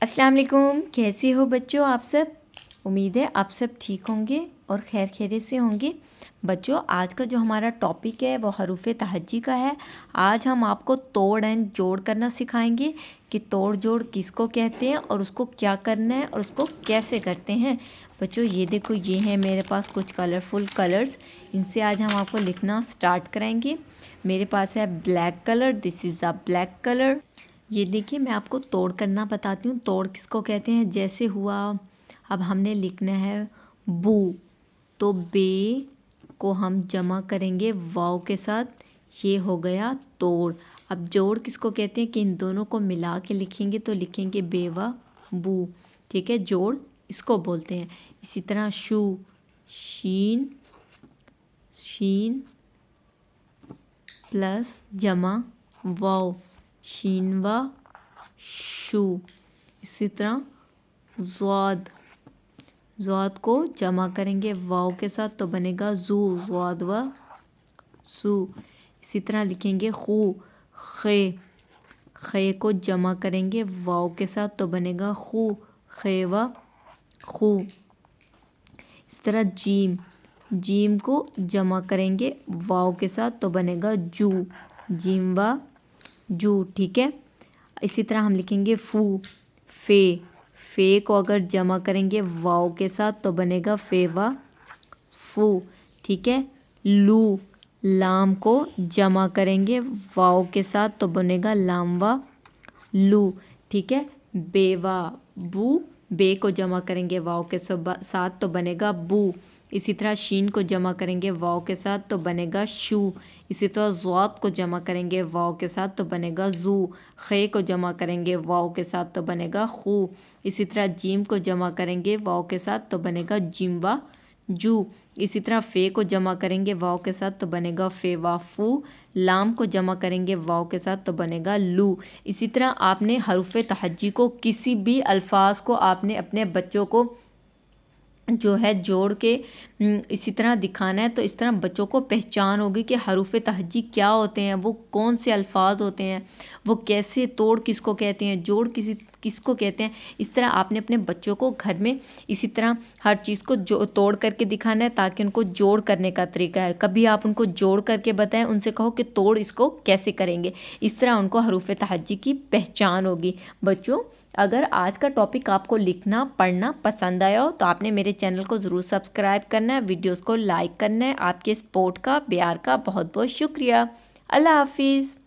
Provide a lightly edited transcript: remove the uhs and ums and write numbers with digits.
अस्सलाम वालेकुम। कैसे हो बच्चों आप सब? उम्मीद है आप सब ठीक होंगे और खैर खैरियत से होंगे। बच्चों आज का जो हमारा टॉपिक है वो हरूफ तहज्जी का है। आज हम आपको तोड़ एंड जोड़ करना सिखाएंगे कि तोड़ जोड़ किसको कहते हैं और उसको क्या करना है और उसको कैसे करते हैं। बच्चों ये देखो, ये है मेरे पास कुछ कलरफुल कलर्स, इनसे आज हम आपको लिखना स्टार्ट कराएंगे। मेरे पास है black colour, this is a black colour. ये देखिए मैं आपको तोड़ करना बताती हूँ। तोड़ किसको कहते हैं? जैसे हुआ, अब हमने लिखना है बू, तो बे को हम जमा करेंगे वाव के साथ, ये हो गया तोड़। अब जोड़ किसको कहते हैं कि इन दोनों को मिला के लिखेंगे तो लिखेंगे बेवा बू, ठीक है, जोड़ इसको बोलते हैं। इसी तरह शू, शीन, शीन प्लस जमा वाव, शीनवा शू। इसी तरह ज़्वाद, ज़्वाद को जमा करेंगे वाव के साथ तो बनेगा जू, ज़्वाद व सू। इसी तरह लिखेंगे खू, खे, खे को जमा करेंगे वाव के साथ तो बनेगा खू, खे व खू। इस तरह जीम, जीम को जमा करेंगे वाव के साथ तो बनेगा जू, जीम व जू, ठीक है। इसी तरह हम लिखेंगे फू, फे, फे को अगर जमा करेंगे वाव के साथ तो बनेगा फे व फू, ठीक है। लू, लाम को जमा करेंगे वाव के साथ तो बनेगा लाम व लू, ठीक है। बेवा बू, बे को जमा करेंगे वाव के साथ तो बनेगा बू। इसी तरह शीन को जमा करेंगे वाव के साथ तो बनेगा शू। इसी तरह ज़्वाद को जमा करेंगे वाव के साथ तो बनेगा जू। खे को जमा करेंगे वाव के साथ तो बनेगा खू। इसी तरह जीम को जमा करेंगे वाव के साथ तो बनेगा जिम्वा जू। इसी तरह फ़े को जमा करेंगे वाव के साथ तो बनेगा फ़े वा फू। लाम को जमा करेंगे वाव के साथ तो बनेगा लू। इसी तरह आपने हरूफ तहज्जी को किसी भी अल्फाज को आपने अपने बच्चों को जो है जोड़ के इसी तरह दिखाना है तो इस तरह बच्चों को पहचान होगी कि हरूफ तहज्जी क्या होते हैं, वो कौन से अल्फाज होते हैं, वो कैसे, तोड़ किसको कहते हैं, जोड़ किसको कहते हैं। इस तरह आपने अपने बच्चों को घर में इसी तरह हर चीज़ को तोड़ करके दिखाना है ताकि उनको जोड़ करने का तरीका है। कभी आप उनको जोड़ करके बताएं, उनसे कहो कि तोड़ इसको कैसे करेंगे। इस तरह उनको हरूफ तहज्जी की पहचान होगी। बच्चों अगर आज का टॉपिक आपको लिखना पढ़ना पसंद आया हो तो आपने मेरे चैनल को ज़रूर सब्सक्राइब करना है, वीडियोस को लाइक करना है। आपके सपोर्ट का, प्यार का बहुत बहुत शुक्रिया। अल्लाह हाफिज़।